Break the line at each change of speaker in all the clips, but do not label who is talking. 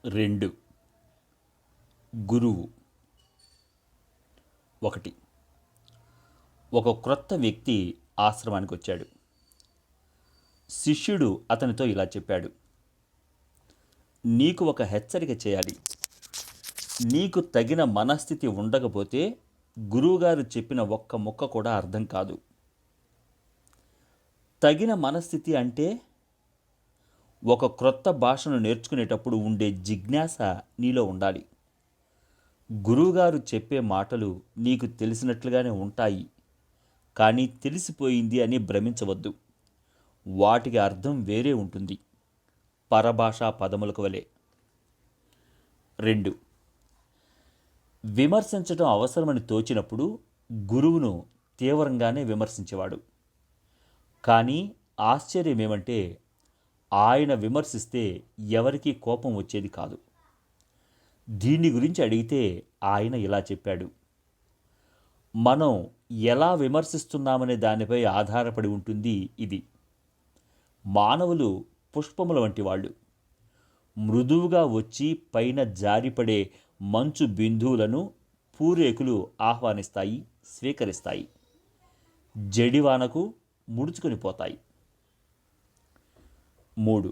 2. గురువు. 1. ఒక క్రొత్త వ్యక్తి ఆశ్రమానికి వచ్చాడు. శిష్యుడు అతనితో ఇలా చెప్పాడు: నీకు ఒక హెచ్చరిక చేయాలి. నీకు తగిన మనస్థితి ఉండకపోతే గురువుగారు చెప్పిన ఒక్క ముక్క కూడా అర్థం కాదు. తగిన మనస్థితి అంటే ఒక క్రొత్త భాషను నేర్చుకునేటప్పుడు ఉండే జిజ్ఞాస నీలో ఉండాలి. గురువుగారు చెప్పే మాటలు నీకు తెలిసినట్లుగానే ఉంటాయి, కానీ తెలిసిపోయింది అని భ్రమించవద్దు. వాటికి అర్థం వేరే ఉంటుంది, పరభాషా పదములకు వలె. 2. విమర్శించడం అవసరమని తోచినప్పుడు గురువును తీవ్రంగానే విమర్శించేవాడు. కానీ ఆశ్చర్యమేమంటే ఆయన విమర్శిస్తే ఎవరికీ కోపం వచ్చేది కాదు. దీని గురించి అడిగితే ఆయన ఇలా చెప్పాడు: మనం ఎలా విమర్శిస్తున్నామనే దానిపై ఆధారపడి ఉంటుంది ఇది. మానవులు పుష్పముల వంటి వాళ్ళు. మృదువుగా వచ్చి పైన జారిపడే మంచు బిందువులను పూరేకులు ఆహ్వానిస్తాయి, స్వీకరిస్తాయి. జడివానకు ముడుచుకొని పోతాయి. 3.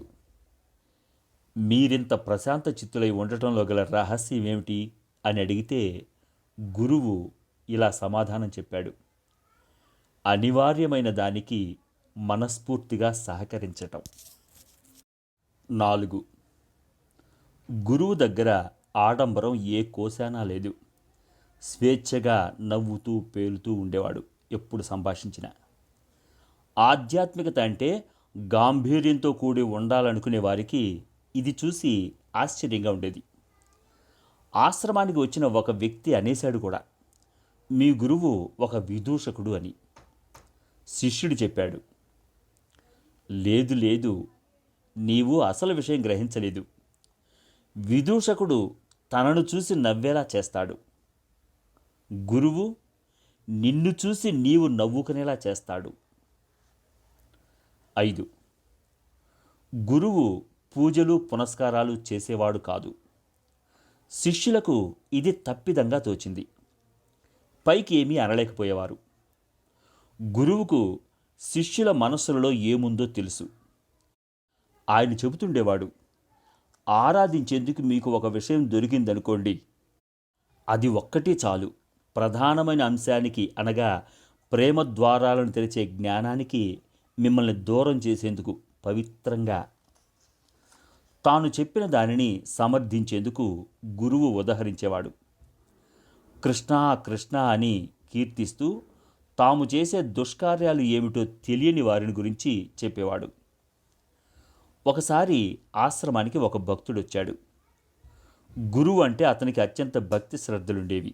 మీరింత ప్రశాంత చిత్తులై ఉండటంలో గల రహస్యం ఏమిటి అని అడిగితే గురువు ఇలా సమాధానం చెప్పాడు: అనివార్యమైన దానికి మనస్ఫూర్తిగా సహకరించటం. 4. గురువు దగ్గర ఆడంబరం ఏ కోశానా లేదు. స్వేచ్ఛగా నవ్వుతూ పేలుతూ ఉండేవాడు ఎప్పుడు సంభాషించినా. ఆధ్యాత్మికత అంటే గాంభీర్యంతో కూడి ఉండాలనుకునే వారికి ఇది చూసి ఆశ్చర్యంగా ఉండేది. ఆశ్రమానికి వచ్చిన ఒక వ్యక్తి అనేశాడు కూడా: మీ గురువు ఒక విదూషకుడు అని. శిష్యుడు చెప్పాడు: లేదు లేదు, నీవు అసలు విషయం గ్రహించలేదు. విదూషకుడు తనను చూసి నవ్వేలా చేస్తాడు. గురువు నిన్ను చూసి నీవు నవ్వుకునేలా చేస్తాడు. 5. గురువు పూజలు పునస్కారాలు చేసేవాడు కాదు. శిష్యులకు ఇది తప్పిదంగా తోచింది. పైకి ఏమీ అనలేకపోయేవారు. గురువుకు శిష్యుల మనస్సులలో ఏముందో తెలుసు. ఆయన చెబుతుండేవాడు: ఆరాధించేందుకు మీకు ఒక విషయం దొరికిందనుకోండి, అది ఒక్కటే చాలు. ప్రధానమైన అంశానికి అనగా ప్రేమ ద్వారాలను తెరిచే జ్ఞానానికి మిమ్మల్ని దూరం చేసేందుకు పవిత్రంగా. తాను చెప్పిన దానిని సమర్థించేందుకు గురువు ఉదహరించేవాడు. కృష్ణ కృష్ణ అని కీర్తిస్తూ తాము చేసే దుష్కార్యాలు ఏమిటో తెలియని వారిని గురించి చెప్పేవాడు. ఒకసారి ఆశ్రమానికి ఒక భక్తుడొచ్చాడు. గురువు అంటే అతనికి అత్యంత భక్తి శ్రద్ధలుండేవి.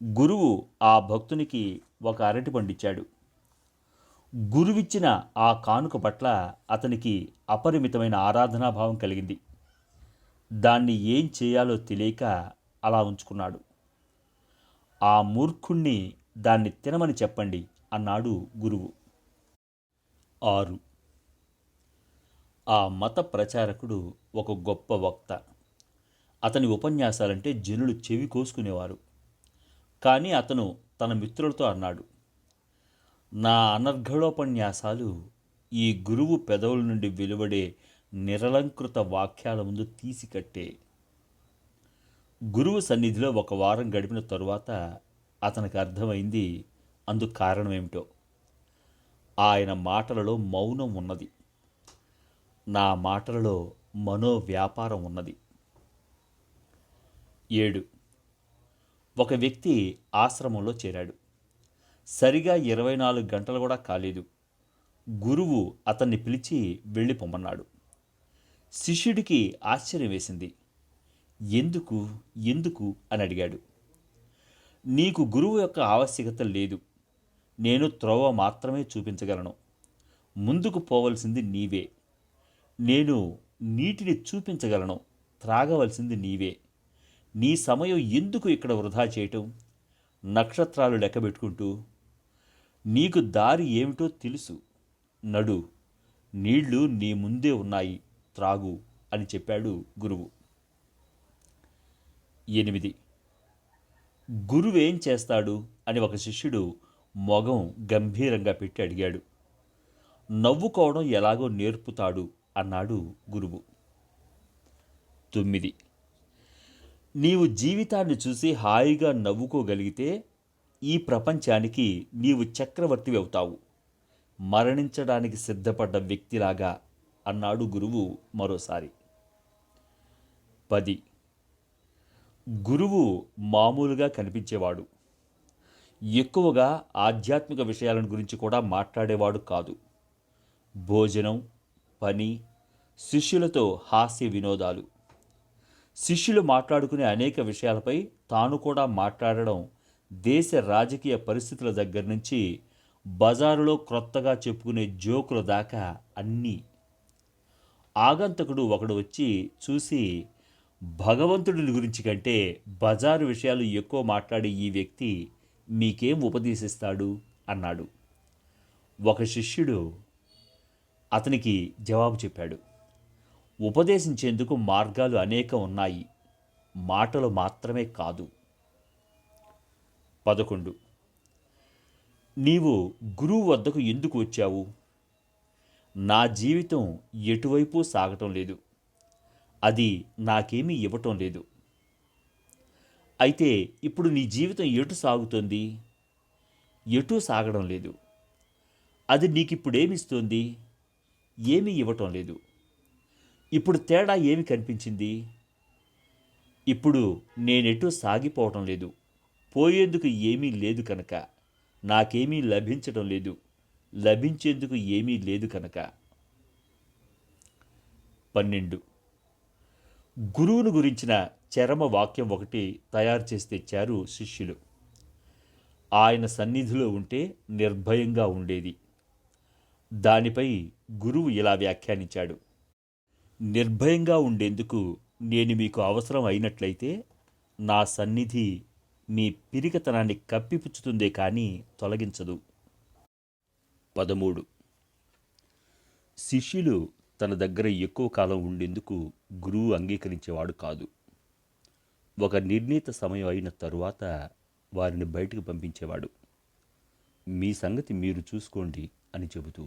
గురువు ఆ భక్తునికి ఒక అరటి పండిచ్చాడు. గురువిచ్చిన ఆ కానుక పట్ల అతనికి అపరిమితమైన ఆరాధనాభావం కలిగింది. దాన్ని ఏం చేయాలో తెలియక అలా ఉంచుకున్నాడు. ఆ మూర్ఖుణ్ణి దాన్ని తినమని చెప్పండి అన్నాడు గురువు. 6. ఆ మత ప్రచారకుడు ఒక గొప్ప వక్త. అతని ఉపన్యాసాలంటే జనులు చెవి కోసుకునేవారు. కానీ అతను తన మిత్రులతో అన్నాడు: నా అనర్ఘళోపన్యాసాలు ఈ గురువు పెదవుల నుండి వెలువడే నిరలంకృత వాక్యాల ముందు తీసికట్టే. గురువు సన్నిధిలో ఒక వారం గడిపిన తరువాత అతనికి అర్థమైంది అందుకు కారణమేమిటో. ఆయన మాటలలో మౌనం ఉన్నది. నా మాటలలో మనోవ్యాపారం ఉన్నది. 7. ఒక వ్యక్తి ఆశ్రమంలో చేరాడు. సరిగా 24 గంటలు కూడా కాలేదు. గురువు అతన్ని పిలిచి వెళ్ళిపోమన్నాడు. శిష్యుడికి ఆశ్చర్యం వేసింది. ఎందుకు ఎందుకు అని అడిగాడు. నీకు గురువు యొక్క ఆవశ్యకత లేదు. నేను త్రోవ మాత్రమే చూపించగలను. ముందుకు పోవలసింది నీవే. నేను నీటిని చూపించగలను. త్రాగవలసింది నీవే. నీ సమయం ఎందుకు ఇక్కడ వృధా చేయటం? నక్షత్రాలు లెక్కబెట్టుకుంటూ. నీకు దారి ఏమిటో తెలుసు. నడు, నీళ్లు నీ ముందే ఉన్నాయి, త్రాగు అని చెప్పాడు గురువు. 8. గురువేం చేస్తాడు అని ఒక శిష్యుడు మొగం గంభీరంగా పెట్టి అడిగాడు. నవ్వుకోవడం ఎలాగో నేర్పుతాడు అన్నాడు గురువు. 9. నీవు జీవితాన్ని చూసి హాయిగా నవ్వుకోగలిగితే ఈ ప్రపంచానికి నీవు చక్రవర్తివి అవుతావు, మరణించడానికి సిద్ధపడ్డ వ్యక్తిలాగా అన్నాడు గురువు మరోసారి. 10. గురువు మామూలుగా కనిపించేవాడు. ఎక్కువగా ఆధ్యాత్మిక విషయాలను గురించి కూడా మాట్లాడేవాడు కాదు. భోజనం, పని, శిష్యులతో హాస్య వినోదాలు, శిష్యులు మాట్లాడుకునే అనేక విషయాలపై తాను కూడా మాట్లాడడం, దేశ రాజకీయ పరిస్థితుల దగ్గర నుంచి బజారులో క్రొత్తగా చెప్పుకునే జోకుల దాకా అన్నీ. ఆగంతకుడు ఒకడు వచ్చి చూసి, భగవంతుడి గురించి కంటే బజారు విషయాలు ఎక్కువ మాట్లాడే ఈ వ్యక్తి మీకేం ఉపదేశిస్తాడు అన్నాడు. ఒక శిష్యుడు అతనికి జవాబు చెప్పాడు, ఉపదేశించేందుకు మార్గాలు అనేకం ఉన్నాయి, మాటలు మాత్రమే కాదు. 11. నీవు గురువు వద్దకు ఎందుకు వచ్చావు? నా జీవితం ఎటువైపు సాగటం లేదు, అది నాకేమీ ఇవ్వటం లేదు. అయితే ఇప్పుడు నీ జీవితం ఎటు సాగుతోంది? ఎటూ సాగడం లేదు. అది నీకిప్పుడేమిస్తోంది? ఏమీ ఇవ్వటం లేదు. ఇప్పుడు తేడా ఏమి కనిపించింది? ఇప్పుడు నేనెటూ సాగిపోవటం లేదు, పోయేందుకు ఏమీ లేదు కనుక, నాకేమీ లభించటం లేదు, లభించేందుకు ఏమీ లేదు కనుక. 12. గురువును గురించిన చరమ వాక్యం ఒకటి తయారు చేసి తెచ్చారు శిష్యులు. ఆయన సన్నిధిలో ఉంటే నిర్భయంగా ఉండేది. దానిపై గురువు ఇలా వ్యాఖ్యానించాడు: నిర్భయంగా ఉండేందుకు నేను మీకు అవసరం అయినట్లయితే నా సన్నిధి మీ పిరికతనాన్ని కప్పిపుచ్చుతుందే కానీ తొలగించదు. 13. శిష్యులు తన దగ్గర ఎక్కువ కాలం ఉండేందుకు గురువు అంగీకరించేవాడు కాదు. ఒక నిర్ణీత సమయం అయిన తరువాత వారిని బయటకు పంపించేవాడు. మీ సంగతి మీరు చూసుకోండి అని చెబుతూ.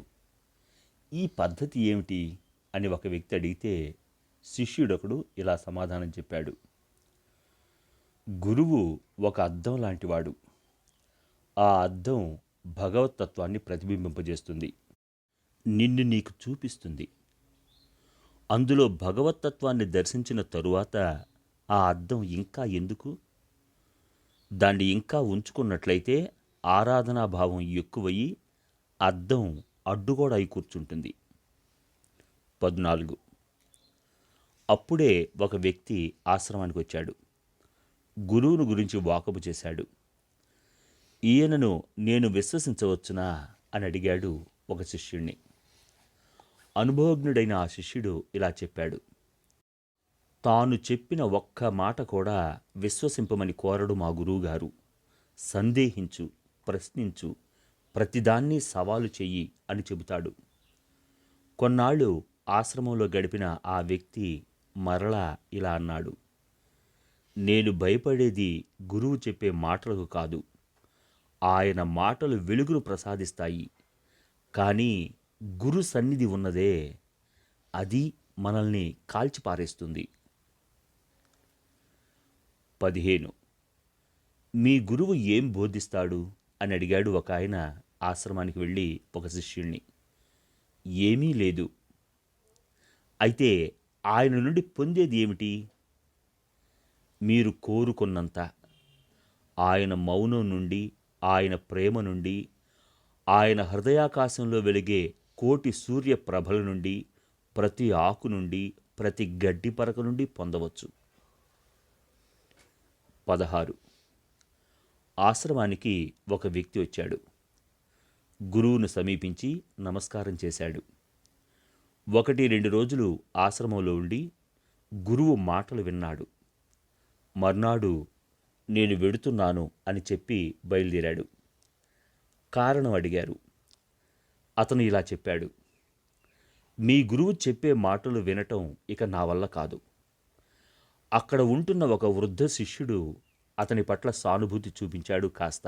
ఈ పద్ధతి ఏమిటి అని ఒక వ్యక్తి అడిగితే శిష్యుడొకడు ఇలా సమాధానం చెప్పాడు: గురువు ఒక అద్దం లాంటివాడు. ఆ అద్దం భగవతత్వాన్ని ప్రతిబింబింపజేస్తుంది, నిన్ను నీకు చూపిస్తుంది. అందులో భగవతత్వాన్ని దర్శించిన తరువాత ఆ అద్దం ఇంకా ఎందుకు? దాన్ని ఇంకా ఉంచుకున్నట్లయితే ఆరాధనాభావం ఎక్కువయ్యి అద్దం అడ్డుగోడ అయి కూర్చుంటుంది. 14. అప్పుడే ఒక వ్యక్తి ఆశ్రమానికి వచ్చాడు. గురువును గురించి వాకబు చేశాడు. ఈయనను నేను విశ్వసించవచ్చునా అని అడిగాడు ఒక శిష్యుణ్ణి. అనుభవజ్ఞుడైన ఆ శిష్యుడు ఇలా చెప్పాడు: తాను చెప్పిన ఒక్క మాట కూడా విశ్వసింపమని కోరడు మా గురువుగారు. సందేహించు, ప్రశ్నించు, ప్రతిదాన్ని సవాలు చెయ్యి అని చెబుతాడు. కొన్నాళ్ళు ఆశ్రమంలో గడిపిన ఆ వ్యక్తి మరలా ఇలా అన్నాడు: నేను భయపడేది గురువు చెప్పే మాటలకు కాదు, ఆయన మాటలు వెలుగును ప్రసాదిస్తాయి. కానీ గురు సన్నిధి ఉన్నదే, అది మనల్ని కాల్చిపారేస్తుంది. 15. మీ గురువు ఏం బోధిస్తాడు అని అడిగాడు ఒక ఆయన ఆశ్రమానికి వెళ్ళి ఒక శిష్యుణ్ణి. ఏమీ లేదు. అయితే ఆయన నుండి పొందేది ఏమిటి? మీరు కోరుకున్నంత. ఆయన మౌనం నుండి, ఆయన ప్రేమ నుండి, ఆయన హృదయాకాశంలో వెలిగే కోటి సూర్య ప్రభల నుండి, ప్రతి ఆకు నుండి, ప్రతి గడ్డి పరక నుండి పొందవచ్చు. 16. ఆశ్రమానికి ఒక వ్యక్తి వచ్చాడు. గురువును సమీపించి నమస్కారం చేశాడు. 1-2 రోజులు ఆశ్రమంలో ఉండి గురువు మాటలు విన్నాడు. మర్నాడు నేను వెడుతున్నాను అని చెప్పి బయలుదేరాడు. కారణం అడిగారు. అతను ఇలా చెప్పాడు: మీ గురువు చెప్పే మాటలు వినటం ఇక నా వల్ల కాదు. అక్కడ ఉంటున్న ఒక వృద్ధ శిష్యుడు అతని పట్ల సానుభూతి చూపించాడు కాస్త.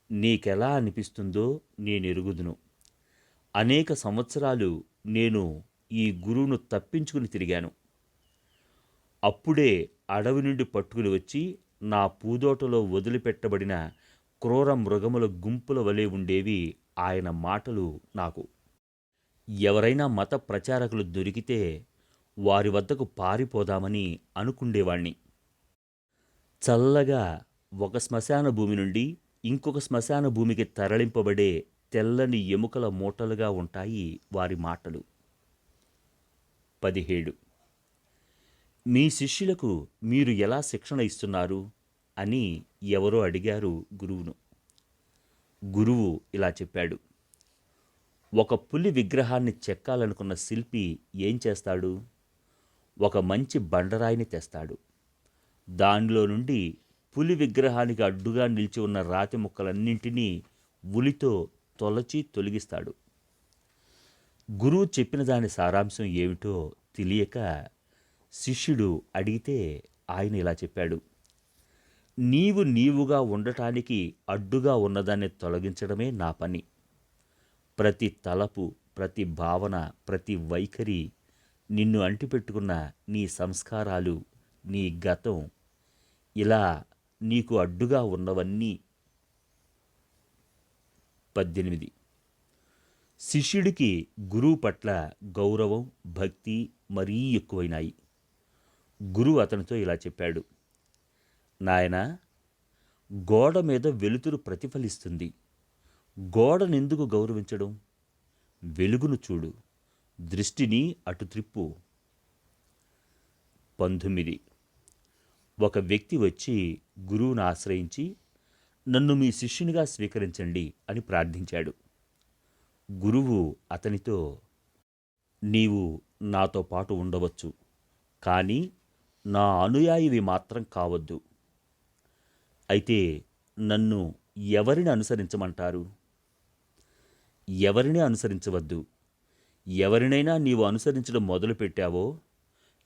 నీకెలా అనిపిస్తుందో నేనెరుగుదును. అనేక సంవత్సరాలు నేను ఈ గురువును తప్పించుకుని తిరిగాను. అప్పుడే అడవి నుండి పట్టుకుని వచ్చి నా పూదోటలో వదిలిపెట్టబడిన క్రూర మృగముల గుంపుల వలె ఉండేవి ఆయన మాటలు నాకు. ఎవరైనా మత ప్రచారకులు దొరికితే వారి వద్దకు పారిపోదామని అనుకుండేవాణ్ణి. చల్లగా ఒక శ్మశాన భూమి నుండి ఇంకొక శ్మశాన భూమికి తరలింపబడే తెల్లని ఎముకల మూటలుగా ఉంటాయి వారి మాటలు. 17. మీ శిష్యులకు మీరు ఎలా శిక్షణ ఇస్తున్నారు అని ఎవరో అడిగారు గురువును. గురువు ఇలా చెప్పాడు. ఒక పులి విగ్రహాన్ని చెక్కాలనుకున్న శిల్పి ఏం చేస్తాడు? ఒక మంచి బండరాయిని తెస్తాడు. దానిలో నుండి పులి విగ్రహానికి అడ్డుగా నిలిచి ఉన్న రాతి ముక్కలన్నింటినీ ఉలితో తొలగిస్తాడు. గురువు చెప్పిన దాని సారాంశం ఏమిటో తెలియక శిష్యుడు అడిగితే ఆయన ఇలా చెప్పాడు. నీవుగా ఉండటానికి అడ్డుగా ఉన్నదాన్ని తొలగించడమే నా పని. ప్రతి తలపు, ప్రతి భావన, ప్రతి వైఖరి, నిన్ను అంటిపెట్టుకున్న నీ సంస్కారాలు, నీ గతం, ఇలా నీకు అడ్డుగా ఉన్నవన్నీ. 18. శిష్యుడికి గురువు పట్ల గౌరవం, భక్తి మరీ ఎక్కువైనాయి. గురువు అతనితో ఇలా చెప్పాడు. నాయనా, గోడ మీద వెలుతురు ప్రతిఫలిస్తుంది. గోడనెందుకు గౌరవించడం? వెలుగును చూడు, దృష్టిని అటు త్రిప్పు. 19. ఒక వ్యక్తి వచ్చి గురువును ఆశ్రయించి నన్ను మీ శిష్యునిగా స్వీకరించండి అని ప్రార్థించాడు. గురువు అతనితో, నీవు నాతో పాటు ఉండవచ్చు, కానీ నా అనుయాయివి మాత్రం కావద్దు. అయితే నన్ను ఎవరిని అనుసరించమంటారు? ఎవరిని అనుసరించవద్దు. ఎవరినైనా నీవు అనుసరించడం మొదలుపెట్టావో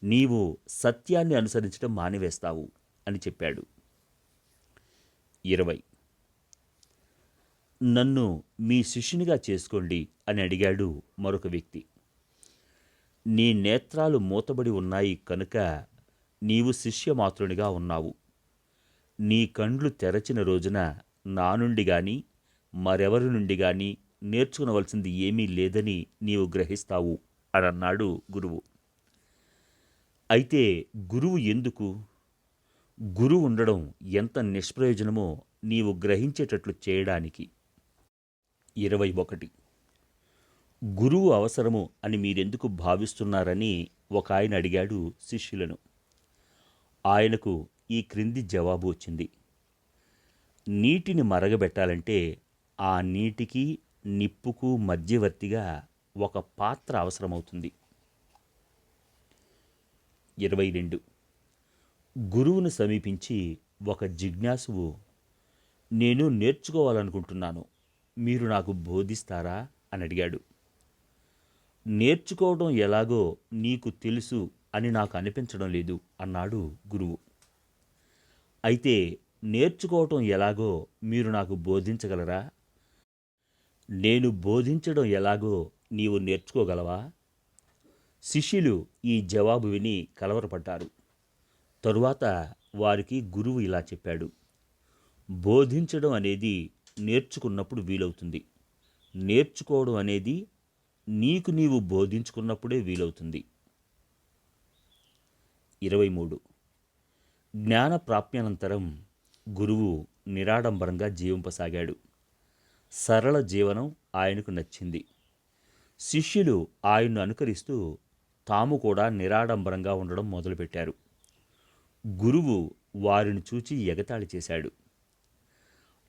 నీవు సత్యాన్ని అనుసరించడం మానివేస్తావు అని చెప్పాడు. 20. నన్ను మీ శిష్యునిగా చేసుకోండి అని అడిగాడు మరొక వ్యక్తి. నీ నేత్రాలు మూతబడి ఉన్నాయి కనుక నీవు శిష్యమాత్రునిగా ఉన్నావు. నీ కండ్లు తెరచిన రోజున నా నుండి గాని మరెవరి నుండి గాని నేర్చుకునవలసింది ఏమీ లేదని నీవు గ్రహిస్తావు అని అన్నాడు గురువు. అయితే గురువు ఎందుకు? గురువు ఉండడం ఎంత నిష్ప్రయోజనమో నీవు గ్రహించేటట్లు చేయడానికి. 21. గురువు అవసరము అని మీరెందుకు భావిస్తున్నారని ఒక ఆయన అడిగాడు శిష్యులను. ఆయనకు ఈ క్రింది జవాబు వచ్చింది. నీటిని మరగబెట్టాలంటే ఆ నీటికి నిప్పుకు మధ్యవర్తిగా ఒక పాత్ర అవసరమవుతుంది. 22. గురువును సమీపించి ఒక జిజ్ఞాసువు, నేను నేర్చుకోవాలనుకుంటున్నాను, మీరు నాకు బోధిస్తారా అని అడిగాడు. నేర్చుకోవడం ఎలాగో నీకు తెలుసు అని నాకు అనిపించడం లేదు అన్నాడు గురువు. అయితే నేర్చుకోవటం ఎలాగో మీరు నాకు బోధించగలరా? నేను బోధించడం ఎలాగో నీవు నేర్చుకోగలవా? శిష్యులు ఈ జవాబు విని కలవరపడ్డారు. తరువాత వారికి గురువు ఇలా చెప్పాడు. బోధించడం అనేది నేర్చుకున్నప్పుడు వీలవుతుంది. నేర్చుకోవడం అనేది నీకు నీవు బోధించుకున్నప్పుడే వీలవుతుంది. 23. జ్ఞాన ప్రాప్యానంతరం గురువు నిరాడంబరంగా జీవింపసాగాడు. సరళ జీవనం ఆయనకు నచ్చింది. శిష్యులు ఆయన్ను అనుకరిస్తూ తాము కూడా నిరాడంబరంగా ఉండడం మొదలుపెట్టారు. గురువు వారిని చూచి ఎగతాళి చేశాడు.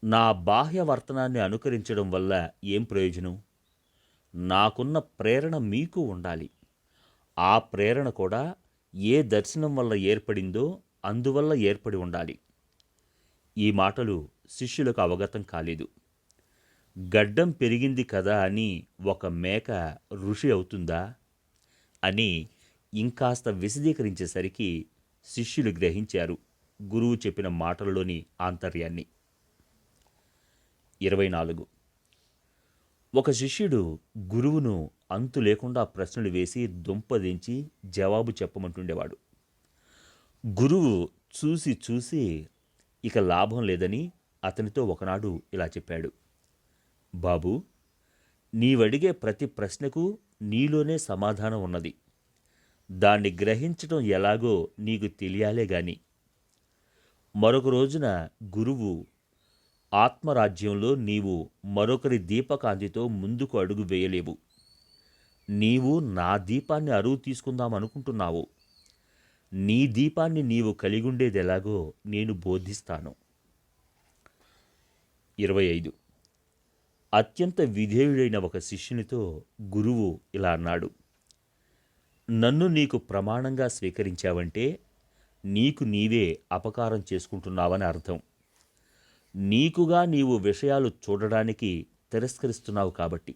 నా బాహ్య వర్తనాన్ని అనుకరించడం వల్ల ఏం ప్రయోజనం? నాకున్న ప్రేరణ మీకు ఉండాలి. ఆ ప్రేరణ కూడా ఏ దర్శనం వల్ల ఏర్పడిందో అందువల్ల ఏర్పడి ఉండాలి. ఈ మాటలు శిష్యులకు అవగతం కాలేదు. గడ్డం పెరిగింది కదా అని ఒక మేక ఋషి అవుతుందా అని ఇంకాస్త విశదీకరించేసరికి శిష్యులు గ్రహించారు గురువు చెప్పిన మాటలలోని ఆంతర్యాన్ని. 24. ఒక శిష్యుడు గురువును అంతు లేకుండా ప్రశ్నలు వేసి దుంపదించి జవాబు చెప్పమంటుండేవాడు. గురువు చూసి చూసి ఇక లాభం లేదని అతనితో ఒకనాడు ఇలా చెప్పాడు: బాబూ, నీవడిగే ప్రతి ప్రశ్నకు నీలోనే సమాధానం ఉన్నది. దాన్ని గ్రహించటం ఎలాగో నీకు తెలియాలే గాని. మరొక రోజున గురువు: ఆత్మరాజ్యంలో నీవు మరొకరి దీపకాంతితో ముందుకు అడుగు వేయలేవు. నీవు నా దీపాన్ని అరువు తీసుకుందామనుకుంటున్నావు. నీ దీపాన్ని నీవు కలిగుండేదెలాగో నేను బోధిస్తాను. 25. అత్యంత విధేయుడైన ఒక శిష్యునితో గురువు ఇలా అన్నాడు: నన్ను నీకు ప్రమాణంగా స్వీకరించావంటే నీకు నీవే అపకారం చేసుకుంటున్నావని అర్థం. నీకుగా నీవు విషయాలు చూడడానికి తిరస్కరిస్తున్నావు కాబట్టి.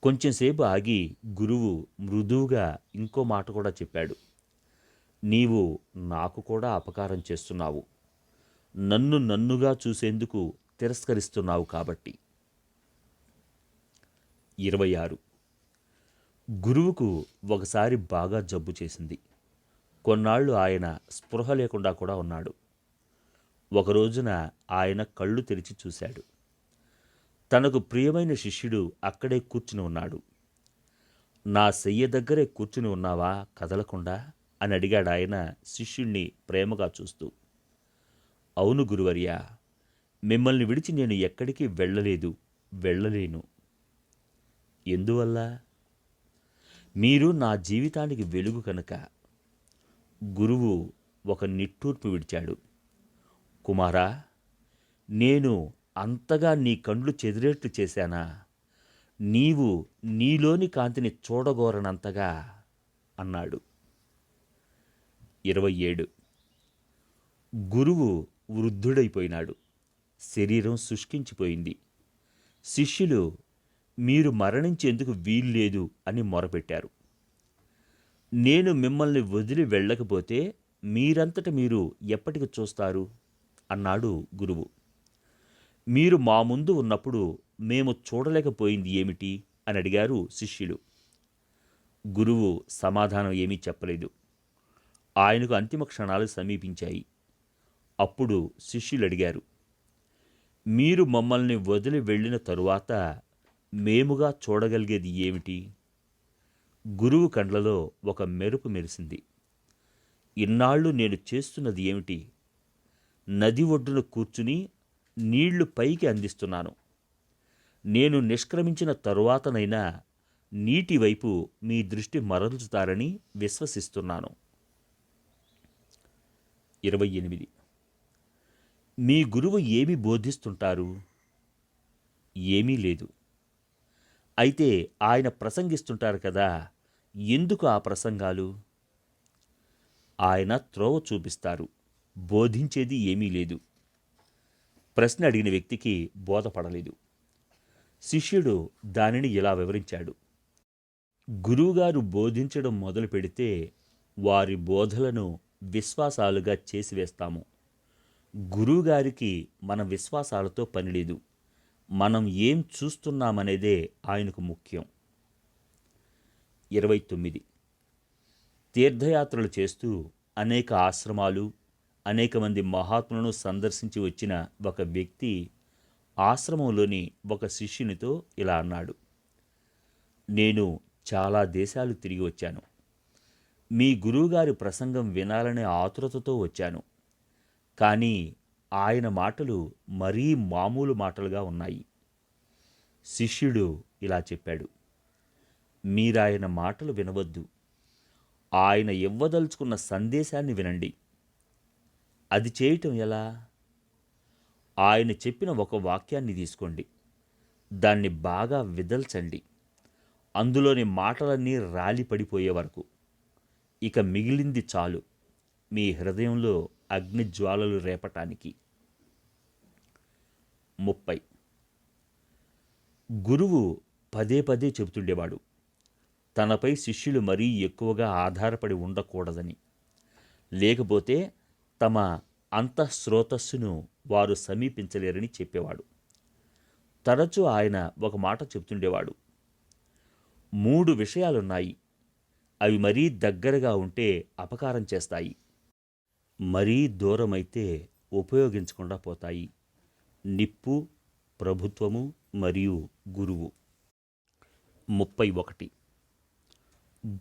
కొంచెంసేపు ఆగి గురువు మృదువుగా ఇంకో మాట కూడా చెప్పాడు: నీవు నాకు కూడా అపకారం చేస్తున్నావు. నన్నుగా చూసేందుకు తిరస్కరిస్తున్నావు కాబట్టి. 26. గురువుకు ఒకసారి బాగా జబ్బు చేసింది. కొన్నాళ్ళు ఆయన స్పృహ లేకుండా కూడా ఉన్నాడు. ఒక రోజున ఆయన కళ్ళు తెరిచి చూశాడు. తనకు ప్రియమైన శిష్యుడు అక్కడే కూర్చుని ఉన్నాడు. నా శయ్య దగ్గరే కూర్చుని ఉన్నావా కదలకుండా అని అడిగాడు ఆయన శిష్యుణ్ణి ప్రేమగా చూస్తూ. అవును గురువర్యా, మిమ్మల్ని విడిచి నేను ఎక్కడికి వెళ్ళలేను. ఎందువల్ల? మీరు నా జీవితానికి వెలుగు కనుక. గురువు ఒక నిట్టూర్పు విడిచాడు. కుమారా, నేను అంతగా నీ కండ్లు చెదిరేట్లు చేశానా? నీవు నీలోని కాంతిని చూడగోరనంతగా అన్నాడు. 27. గురువు వృద్ధుడైపోయినాడు. శరీరం శుష్కించిపోయింది. శిష్యులు మీరు మరణించేందుకు వీల్లేదు అని మొరపెట్టారు. నేను మిమ్మల్ని వదిలి వెళ్ళకపోతే మీరంతట మీరు ఎప్పటికి చూస్తారు అన్నాడు గురువు. మీరు మా ముందు ఉన్నప్పుడు మేము చూడలేకపోయింది ఏమిటి అని అడిగారు శిష్యులు. గురువు సమాధానం ఏమీ చెప్పలేదు. ఆయనకు అంతిమ క్షణాలు సమీపించాయి. అప్పుడు శిష్యులు అడిగారు: మీరు మమ్మల్ని వదిలి వెళ్ళిన తరువాత మేముగా చూడగలిగేది ఏమిటి? గురువు కండ్లలో ఒక మెరుపు మెరిసింది. ఇన్నాళ్ళు నేను చేస్తున్నది ఏమిటి? నది ఒడ్డున కూర్చుని నీళ్లు పైకి అందిస్తున్నాను. నేను నిష్క్రమించిన తరువాతనైనా నీటి వైపు మీ దృష్టి మరల్చుతారని విశ్వసిస్తున్నాను. 28. మీ గురువు ఏమి బోధిస్తుంటారు? ఏమీ లేదు. అయితే ఆయన ప్రసంగిస్తుంటారు కదా, ఎందుకు ఆ ప్రసంగాలు? ఆయన త్రోవ చూపిస్తారు, బోధించేది ఏమీ లేదు. ప్రశ్న అడిగిన వ్యక్తికి బోధపడలేదు. శిష్యుడు దానిని ఇలా వివరించాడు: గురువుగారు బోధించడం మొదలు పెడితే వారి బోధలను విశ్వాసాలుగా చేసివేస్తాము. గురువుగారికి మన విశ్వాసాలతో పనిలేదు. మనం ఏం చూస్తున్నామనేదే ఆయనకు ముఖ్యం. 29. తీర్థయాత్రలు చేస్తూ అనేక ఆశ్రమాలు, అనేక మంది మహాత్ములను సందర్శించి వచ్చిన ఒక వ్యక్తి ఆశ్రమంలోని ఒక శిష్యునితో ఇలా అన్నాడు: నేను చాలా దేశాలు తిరిగి వచ్చాను. మీ గురువుగారి ప్రసంగం వినాలనే ఆతురతతో వచ్చాను. కానీ ఆయన మాటలు మరీ మామూలు మాటలుగా ఉన్నాయి. శిష్యుడు ఇలా చెప్పాడు: మీరాయన మాటలు వినవద్దు. ఆయన ఇవ్వదలుచుకున్న సందేశాన్ని వినండి. అది చేయటం ఎలా? ఆయన చెప్పిన ఒక వాక్యాన్ని తీసుకోండి, దాన్ని బాగా విదల్చండి, అందులోని మాటలన్నీ రాలి పడిపోయే వరకు. ఇక మిగిలింది చాలు మీ హృదయంలో అగ్నిజ్వాలలు రేపటానికి. 30. గురువు పదే పదే చెబుతుండేవాడు: తనపై శిష్యులు మరీ ఎక్కువగా ఆధారపడి ఉండకూడదని, లేకపోతే తమ అంతఃస్రోతస్సును వారు సమీపించలేరని చెప్పేవాడు. తరచూ ఆయన ఒక మాట చెప్తుండేవాడు. 3 విషయాలున్నాయి. అవి మరీ దగ్గరగా ఉంటే అపకారం చేస్తాయి, మరీ దూరమైతే ఉపయోగించకుండా పోతాయి. నిప్పు, ప్రభుత్వము మరియు గురువు. 31.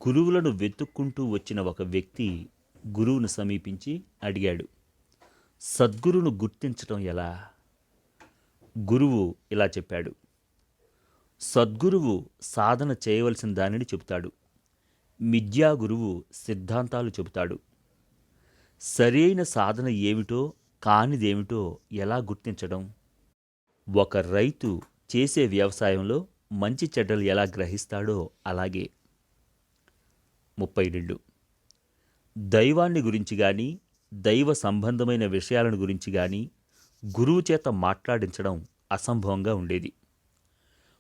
గురువులను వెతుక్కుంటూ వచ్చిన ఒక వ్యక్తి గురువును సమీపించి అడిగాడు, సద్గురువును గుర్తించటం ఎలా? గురువు ఇలా చెప్పాడు, సద్గురువు సాధన చేయవలసిన దానిని చెబుతాడు. మిథ్యా గురువు సిద్ధాంతాలు చెబుతాడు. సరైన సాధన ఏమిటో కానిదేమిటో ఎలా గుర్తించడం? ఒక రైతు చేసే వ్యవసాయంలో మంచి చెడ్డలు ఎలా గ్రహిస్తాడో అలాగే. 32. దైవాన్ని గురించి కానీ దైవ సంబంధమైన విషయాలను గురించి కానీ గురువు చేత మాట్లాడించడం అసంభవంగా ఉండేది.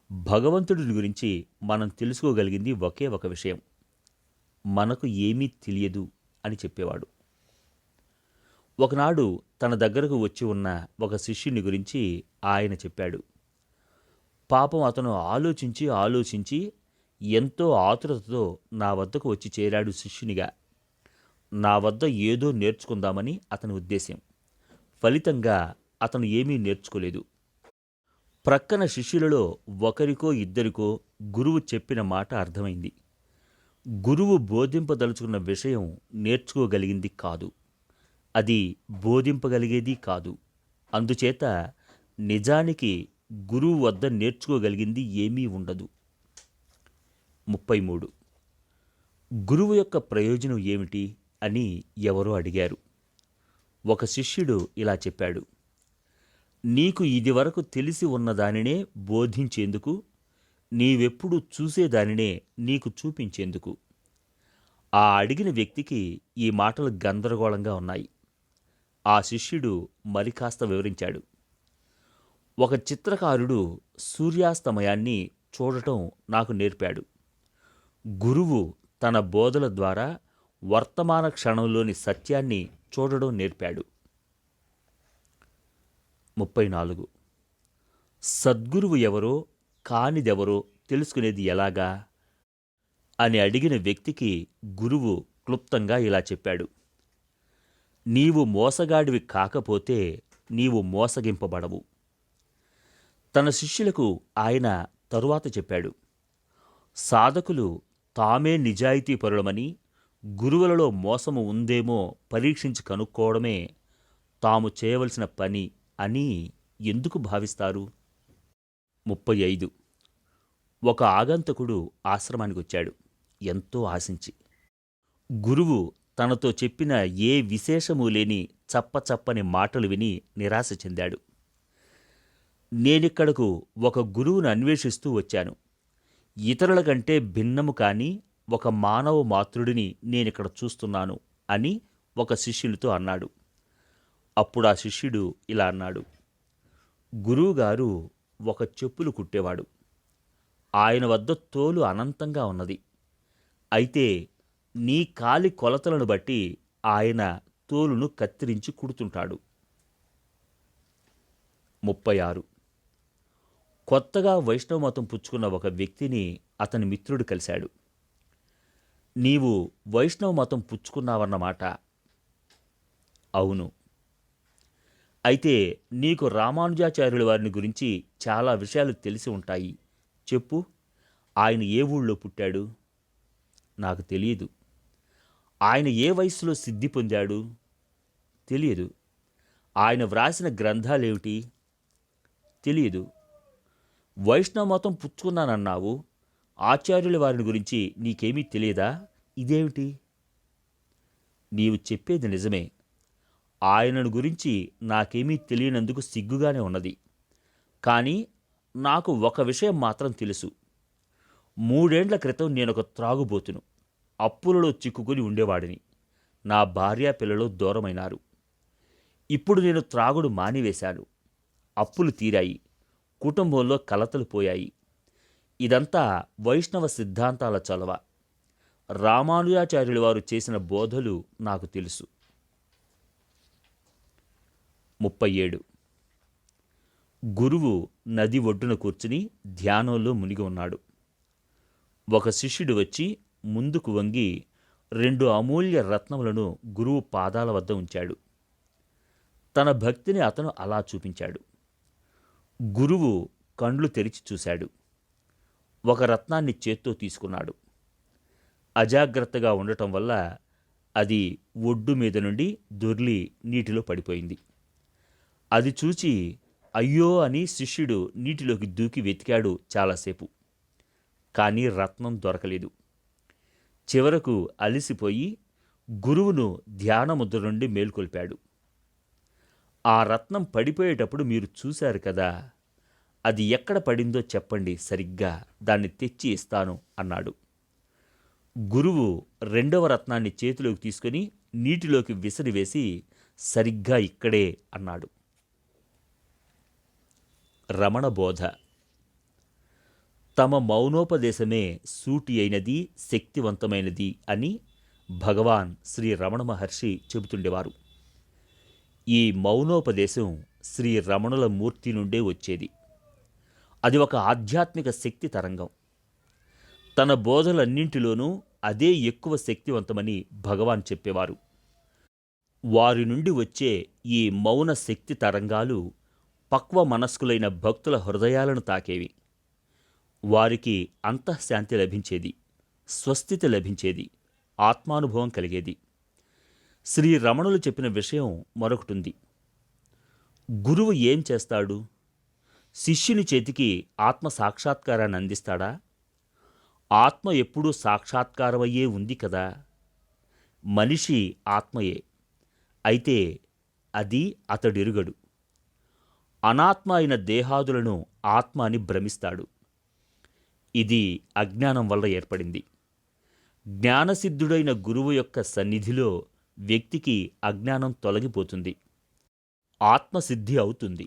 భగవంతుడిని గురించి మనం తెలుసుకోగలిగింది ఒకే ఒక విషయం, మనకు ఏమీ తెలియదు అని చెప్పేవాడు. ఒకనాడు తన దగ్గరకు వచ్చి ఉన్న ఒక శిష్యుని గురించి ఆయన చెప్పాడు. పాపం అతను ఆలోచించి ఆలోచించి ఎంతో ఆతురతతో నా వద్దకు వచ్చి చేరాడు శిష్యునిగా. నా వద్ద ఏదో నేర్చుకుందామని అతని ఉద్దేశ్యం. ఫలితంగా అతను ఏమీ నేర్చుకోలేదు. ప్రక్కన శిష్యులలో ఒకరికో ఇద్దరికో గురువు చెప్పిన మాట అర్థమైంది. గురువు బోధింపదలుచుకున్న విషయం నేర్చుకోగలిగింది కాదు, అది బోధింపగలిగేది కాదు. అందుచేత నిజానికి గురువు వద్ద నేర్చుకోగలిగింది ఏమీ ఉండదు. 33. గురువు యొక్క ప్రయోజనం ఏమిటి అని ఎవరో అడిగారు. ఒక శిష్యుడు ఇలా చెప్పాడు, నీకు ఇదివరకు తెలిసి ఉన్నదానినే బోధించేందుకు, నీవెప్పుడు చూసేదానినే నీకు చూపించేందుకు. ఆ అడిగిన వ్యక్తికి ఈ మాటలు గందరగోళంగా ఉన్నాయి. ఆ శిష్యుడు మరి కాస్త వివరించాడు. ఒక చిత్రకారుడు సూర్యాస్తమయాన్ని చూడటం నాకు నేర్పాడు. గురువు తన బోధల ద్వారా వర్తమాన క్షణంలోని సత్యాన్ని చూడడం నేర్పాడు. 34. సద్గురువు ఎవరో కానిదెవరో తెలుసుకునేది ఎలాగా అని అడిగిన వ్యక్తికి గురువు క్లుప్తంగా ఇలా చెప్పాడు. నీవు మోసగాడివి కాకపోతే నీవు మోసగింపబడవు. తన శిష్యులకు ఆయన తరువాత చెప్పాడు, సాధకులు తామే నిజాయితీపరులమని, గురువులలో మోసము ఉందేమో పరీక్షించి కనుక్కోవడమే తాము చేయవలసిన పని అని ఎందుకు భావిస్తారు? 35. ఒక ఆగంతకుడు ఆశ్రమానికి వచ్చాడు, ఎంతో ఆశించి. గురువు తనతో చెప్పిన ఏ విశేషమూ లేని చప్పచప్పని మాటలు విని నిరాశ చెందాడు. నేనిక్కడకు ఒక గురువును అన్వేషిస్తూ వచ్చాను. ఇతరుల కంటే భిన్నము కాని ఒక మానవ మాతృడిని నేనిక్కడ చూస్తున్నాను అని ఒక శిష్యునితో అన్నాడు. అప్పుడు ఆ శిష్యుడు ఇలా అన్నాడు, గురువుగారు ఒక చెప్పులు కుట్టేవాడు. ఆయన వద్ద తోలు అనంతంగా ఉన్నది. అయితే నీ కాలి కొలతలను బట్టి ఆయన తోలును కత్తిరించి కుడుతుంటాడు. 36. కొత్తగా వైష్ణవ మతం పుచ్చుకున్న ఒక వ్యక్తిని అతని మిత్రుడు కలిశాడు. నీవు వైష్ణవ మతం పుచ్చుకున్నావన్నమాట? అవును. అయితే నీకు రామానుజాచార్యుల వారిని గురించి చాలా విషయాలు తెలిసి ఉంటాయి. చెప్పు, ఆయన ఏ ఊళ్ళో పుట్టాడు? నాకు తెలియదు. ఆయన ఏ వయస్సులో సిద్ధి పొందాడు? తెలియదు. ఆయన వ్రాసిన గ్రంథాలేమిటి? తెలియదు. వైష్ణవ మతం పుచ్చుకున్నానన్నావు, ఆచార్యుల వారిని గురించి నీకేమీ తెలియదా? ఇదేమిటి? నీవు చెప్పేది నిజమే. ఆయనను గురించి నాకేమీ తెలియనందుకు సిగ్గుగానే ఉన్నది. కానీ నాకు ఒక విషయం మాత్రం తెలుసు. 3 ఏండ్ల క్రితం నేనొక త్రాగుబోతును. అప్పులలో చిక్కుకుని ఉండేవాడిని. నా భార్య పిల్లలు దూరమైనారు. ఇప్పుడు నేను త్రాగుడు మానివేశాను. అప్పులు తీరాయి. కుటుంబంలో కలతలు పోయాయి. ఇదంతా వైష్ణవ సిద్ధాంతాల చొలవ. రామానుజాచార్యుల వారు చేసిన బోధలు నాకు తెలుసు. 37. గురువు నది ఒడ్డున కూర్చుని ధ్యానంలో మునిగి ఉన్నాడు. ఒక శిష్యుడు వచ్చి ముందుకు వంగి 2 అమూల్య రత్నములను గురువు పాదాల వద్ద ఉంచాడు. తన భక్తిని అతను అలా చూపించాడు. గురువు కండ్లు తెరిచి చూశాడు. ఒక రత్నాన్ని చేత్తో తీసుకున్నాడు. అజాగ్రత్తగా ఉండటం వల్ల అది ఒడ్డు మీద నుండి దొర్లి నీటిలో పడిపోయింది. అది చూచి అయ్యో అని శిష్యుడు నీటిలోకి దూకి వెతికాడు చాలాసేపు. కానీ రత్నం దొరకలేదు. చివరకు అలిసిపోయి గురువును ధ్యానముద్ర నుండి మేల్కొల్పాడు. ఆ రత్నం పడిపోయేటప్పుడు మీరు చూశారు కదా, అది ఎక్కడ పడిందో చెప్పండి, సరిగ్గా దాన్ని తెచ్చి ఇస్తాను అన్నాడు. గురువు 2వ రత్నాన్ని చేతిలోకి తీసుకొని నీటిలోకి విసిరివేసి సరిగ్గా ఇక్కడే అన్నాడు. రమణ బోధ. తమ మౌనోపదేశమే సూటి అయినది, శక్తివంతమైనది అని భగవాన్ శ్రీ రమణ మహర్షి చెబుతుండేవారు. ఈ మౌనోపదేశం శ్రీ రమణుల మూర్తి నుండే వచ్చేది. అది ఒక ఆధ్యాత్మిక శక్తి తరంగం. తన బోధలన్నింటిలోనూ అదే ఎక్కువ శక్తివంతమని భగవాన్ చెప్పేవారు. వారి నుండి వచ్చే ఈ మౌన శక్తి తరంగాలు పక్వ మనస్కులైన భక్తుల హృదయాలను తాకేవి. వారికి అంతఃశాంతి లభించేది, స్వస్థితి లభించేది, ఆత్మానుభవం కలిగేది. శ్రీ రమణులు చెప్పిన విషయం మరొకటుంది. గురువు ఏం చేస్తాడు? శిష్యుని చేతికి ఆత్మ సాక్షాత్కారాన్ని అందిస్తాడా? ఆత్మ ఎప్పుడూ సాక్షాత్కారమయ్యే ఉంది కదా. మనిషి ఆత్మయే, అయితే అది అతడెరుగడు. అనాత్మ అయిన దేహాదులను ఆత్మ అని భ్రమిస్తాడు. ఇది అజ్ఞానం వల్ల ఏర్పడింది. జ్ఞానసిద్ధుడైన గురువు యొక్క సన్నిధిలో వ్యక్తికి అజ్ఞానం తొలగిపోతుంది, ఆత్మసిద్ధి అవుతుంది.